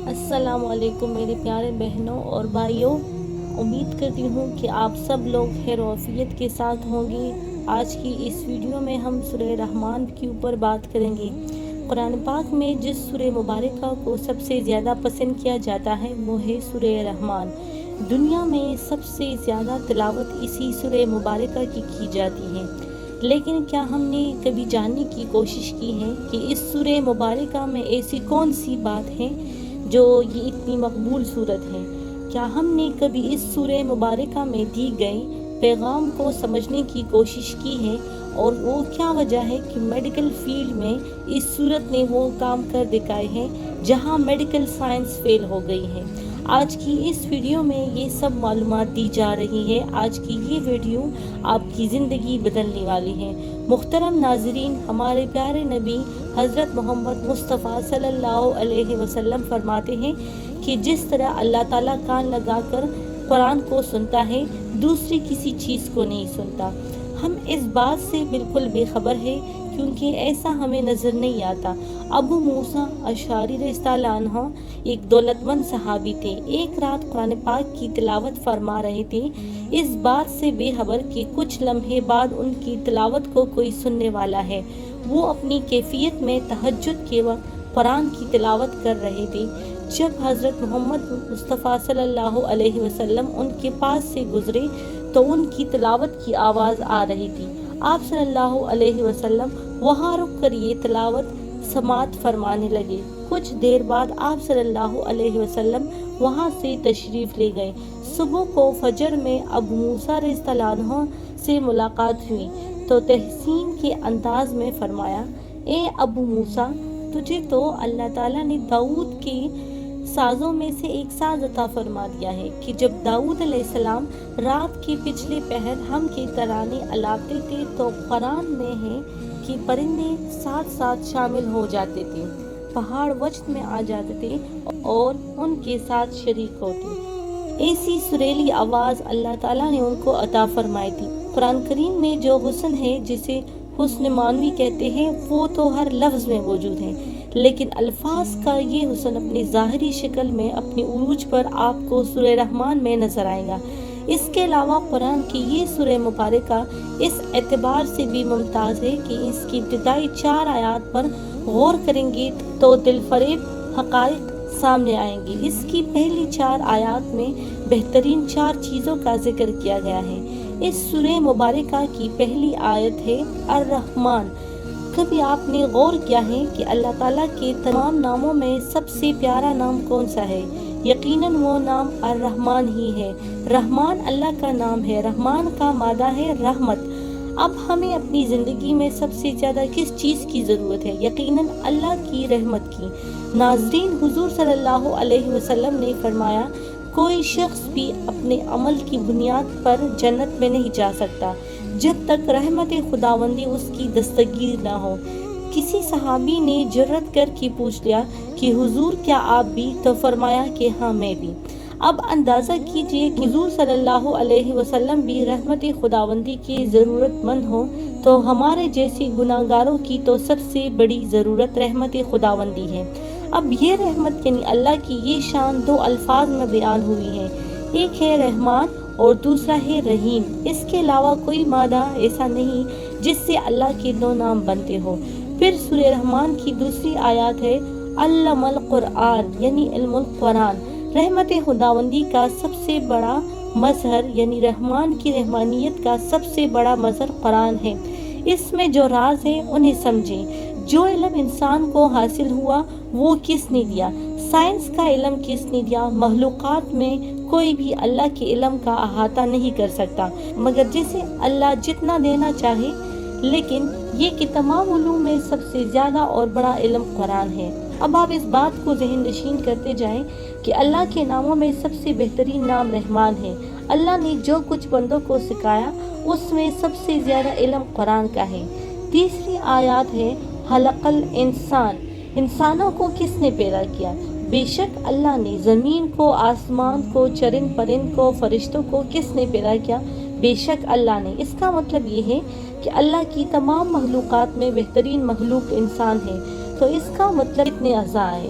السلام علیکم میرے پیارے بہنوں اور بھائیوں، امید کرتی ہوں کہ آپ سب لوگ خیر و عافیت کے ساتھ ہوں گے۔ آج کی اس ویڈیو میں ہم سورہ رحمان کے اوپر بات کریں گے۔ قرآن پاک میں جس سورہ مبارکہ کو سب سے زیادہ پسند کیا جاتا ہے وہ ہے سورہ رحمان۔ دنیا میں سب سے زیادہ تلاوت اسی سورہ مبارکہ کی جاتی ہے، لیکن کیا ہم نے کبھی جاننے کی کوشش کی ہے کہ اس سورہ مبارکہ میں ایسی کون سی بات ہے جو یہ اتنی مقبول صورت ہے؟ کیا ہم نے کبھی اس سورہ مبارکہ میں دی گئی پیغام کو سمجھنے کی کوشش کی ہے، اور وہ کیا وجہ ہے کہ میڈیکل فیلڈ میں اس صورت نے وہ کام کر دکھائے ہیں جہاں میڈیکل سائنس فیل ہو گئی ہے؟ آج کی اس ویڈیو میں یہ سب معلومات دی جا رہی ہے۔ آج کی یہ ویڈیو آپ کی زندگی بدلنے والی ہے۔ محترم ناظرین، ہمارے پیارے نبی حضرت محمد مصطفیٰ صلی اللہ علیہ وسلم فرماتے ہیں کہ جس طرح اللہ تعالیٰ کان لگا کر قرآن کو سنتا ہے، دوسری کسی چیز کو نہیں سنتا۔ ہم اس بات سے بالکل بے خبر ہیں کیونکہ ایسا ہمیں نظر نہیں آتا۔ ابو موسیٰ اشعری رضی اللہ عنہ ایک دولت مند صحابی تھے۔ ایک رات قرآن پاک کی تلاوت فرما رہے تھے، اس بات سے بے خبر کہ کچھ لمحے بعد ان کی تلاوت کو کوئی سننے والا ہے۔ وہ اپنی کیفیت میں تہجد کے وقت قرآن کی تلاوت کر رہے تھے جب حضرت محمد مصطفیٰ صلی اللہ علیہ وسلم ان کے پاس سے گزرے تو ان کی تلاوت کی آواز آ رہی تھی۔ آپ صلی اللہ علیہ وسلم وہاں رک کر یہ تلاوت سماعت فرمانے لگے۔ کچھ دیر بعد آپ صلی اللہ علیہ وسلم وہاں سے تشریف لے گئے۔ صبح کو فجر میں ابو موسیٰ رضی اللہ عنہ سے ملاقات ہوئی تو تحسین کے انداز میں فرمایا، اے ابو موسیٰ، تجھے تو اللہ تعالیٰ نے داؤد کے سازوں میں سے ایک ساز عطا فرما دیا ہے کہ جب داؤد علیہ السلام رات کے پچھلے پہر ہم کے ترانے الاپتے تھے تو قرآن میں ہے کہ پرندے ساتھ ساتھ شامل ہو جاتے تھے، پہاڑ وجد میں آ جاتے تھے اور ان کے ساتھ شریک ہوتے۔ ایسی سریلی آواز اللہ تعالیٰ نے ان کو عطا فرمائی تھی۔ قرآن کریم میں جو حسن ہے جسے حسن معنوی کہتے ہیں وہ تو ہر لفظ میں موجود ہے، لیکن الفاظ کا یہ حسن اپنی ظاہری شکل میں اپنی عروج پر آپ کو سورہ رحمان میں نظر آئے گا۔ اس کے علاوہ قرآن کی یہ سورہ مبارکہ اس اعتبار سے بھی ممتاز ہے کہ اس کی ابتدائی 4 آیات پر غور کریں گے تو دل فریب حقائق سامنے آئیں گے۔ اس کی پہلی 4 آیات میں بہترین 4 چیزوں کا ذکر کیا گیا ہے۔ اس سورہ مبارکہ کی پہلی آیت ہے الرحمن۔ کبھی آپ نے غور کیا ہے کہ اللہ تعالیٰ کے تمام ناموں میں سب سے پیارا نام کون سا ہے؟ یقیناً وہ نام الرحمن ہی ہے۔ رحمان اللہ کا نام ہے، رحمان کا مادہ ہے رحمت۔ اب ہمیں اپنی زندگی میں سب سے زیادہ کس چیز کی ضرورت ہے؟ یقیناً اللہ کی رحمت کی۔ ناظرین، حضور صلی اللہ علیہ وسلم نے فرمایا، کوئی شخص بھی اپنے عمل کی بنیاد پر جنت میں نہیں جا سکتا جب تک رحمت خداوندی اس کی دستگیر نہ ہو۔ کسی صحابی نے جرأت کر کے پوچھ لیا کہ حضور کیا آپ بھی؟ تو فرمایا کہ ہاں میں بھی۔ اب اندازہ کیجئے کہ حضور صلی اللہ علیہ وسلم بھی رحمت خداوندی کے ضرورت مند ہوں تو ہمارے جیسے گناہ گاروں کی تو سب سے بڑی ضرورت رحمت خداوندی ہے۔ اب یہ رحمت یعنی اللہ کی یہ شان 2 الفاظ میں بیان ہوئی ہے، ایک ہے رحمان اور دوسرا ہے رحیم۔ اس کے علاوہ کوئی مادہ ایسا نہیں جس سے اللہ کے 2 نام بنتے ہو۔ پھر سورہ رحمان کی دوسری آیات ہے علم القرآن یعنی علم القرآن۔ رحمت خداوندی کا سب سے بڑا مظہر یعنی رحمان کی رحمانیت کا سب سے بڑا مظہر قرآن ہے۔ اس میں جو راز ہے انہیں سمجھیں۔ جو علم انسان کو حاصل ہوا وہ کس نے دیا؟ سائنس کا علم کس نے دیا؟ مخلوقات میں کوئی بھی اللہ کے علم کا احاطہ نہیں کر سکتا مگر جسے اللہ جتنا دینا چاہے، لیکن یہ کہ تمام علوم میں سب سے زیادہ اور بڑا علم قرآن ہے۔ اب آپ اس بات کو ذہن نشین کرتے جائیں کہ اللہ کے ناموں میں سب سے بہترین نام رحمان ہے۔ اللہ نے جو کچھ بندوں کو سکھایا اس میں سب سے زیادہ علم قرآن کا ہے۔ تیسری آیات ہے خلق الانسان، انسانوں کو کس نے پیدا کیا؟ بے شک اللہ نے۔ زمین کو، آسمان کو، چرند پرند کو، فرشتوں کو کس نے پیدا کیا؟ بے شک اللہ نے۔ اس کا مطلب یہ ہے کہ اللہ کی تمام مخلوقات میں بہترین مخلوق انسان ہے۔ تو اس کا مطلب کتنے اعضاء ہیں،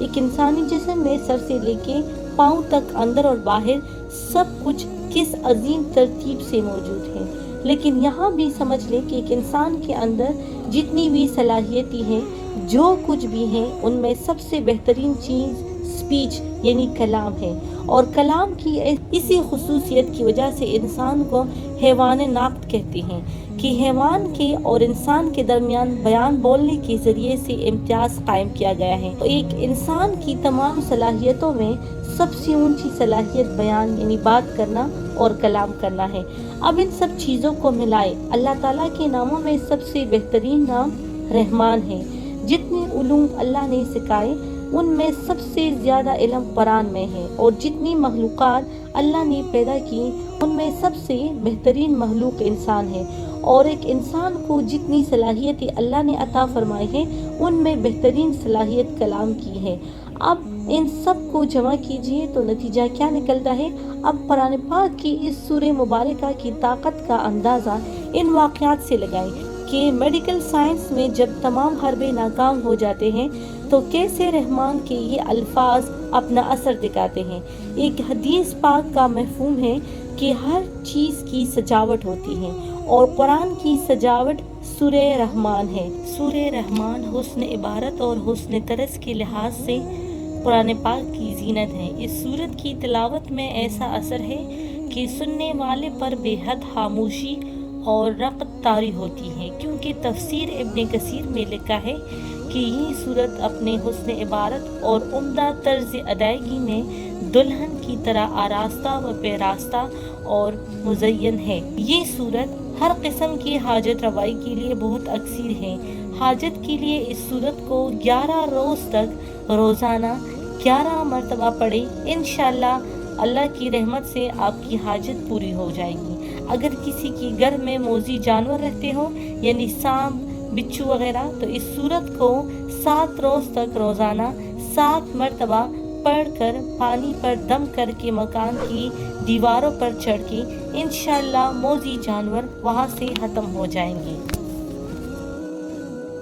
ایک انسانی جسم میں سر سے لے کے پاؤں تک، اندر اور باہر سب کچھ کس عظیم ترتیب سے موجود ہے۔ لیکن یہاں بھی سمجھ لیں کہ ایک انسان کے اندر جتنی بھی صلاحیتیں ہیں، جو کچھ بھی ہیں، ان میں سب سے بہترین چیز سپیچ یعنی کلام ہے، اور کلام کی اسی خصوصیت کی وجہ سے انسان کو حیوان ناطق کہتے ہیں کہ حیوان کے اور انسان کے درمیان بیان بولنے کے ذریعے سے امتیاز قائم کیا گیا ہے۔ ایک انسان کی تمام صلاحیتوں میں سب سے اونچی صلاحیت بیان یعنی بات کرنا اور کلام کرنا ہے۔ اب ان سب چیزوں کو ملائے، اللہ تعالیٰ کے ناموں میں سب سے بہترین نام رحمان ہے۔ جتنے علوم اللہ نے سکھائے ان میں سب سے زیادہ علم قرآن میں ہے، اور جتنی مخلوقات اللہ نے پیدا کی ان میں سب سے بہترین مخلوق انسان ہے، اور ایک انسان کو جتنی صلاحیتیں اللہ نے عطا فرمائی ہیں ان میں بہترین صلاحیت کلام کی ہے۔ اب ان سب کو جمع کیجئے تو نتیجہ کیا نکلتا ہے؟ اب قرآن پاک کی اس سورہ مبارکہ کی طاقت کا اندازہ ان واقعات سے لگائیں کہ میڈیکل سائنس میں جب تمام حربے ناکام ہو جاتے ہیں تو کیسے رحمان کے یہ الفاظ اپنا اثر دکھاتے ہیں۔ ایک حدیث پاک کا مفہوم ہے کہ ہر چیز کی سجاوٹ ہوتی ہے، اور قرآن کی سجاوٹ سورہ رحمان ہے۔ سورہ رحمان حسن عبارت اور حسن طرز کے لحاظ سے قرآن پاک کی زینت ہے۔ اس سورت کی تلاوت میں ایسا اثر ہے کہ سننے والے پر بے حد خاموشی اور رغبت طاری ہوتی ہے، کیونکہ تفسیر ابن کثیر میں لکھا ہے کہ یہ سورت اپنے حسن عبارت اور عمدہ طرز ادائیگی میں دلہن کی طرح آراستہ و پیراستہ اور مزین ہے۔ یہ سورت ہر قسم کی حاجت روائی کے لیے بہت اکثر ہے۔ حاجت کے لیے اس سورت کو 11 روز تک روزانہ 11 مرتبہ پڑھیں، انشاءاللہ اللہ کی رحمت سے آپ کی حاجت پوری ہو جائے گی۔ اگر کسی کی گھر میں موذی جانور رہتے ہوں یعنی سانپ، بچھو وغیرہ، تو اس سورت کو 7 روز تک روزانہ 7 مرتبہ پڑھ کر پانی پر دم کر کے مکان کی دیواروں پر چڑھ کے انشاءاللہ موذی جانور وہاں سے ختم ہو جائیں گے۔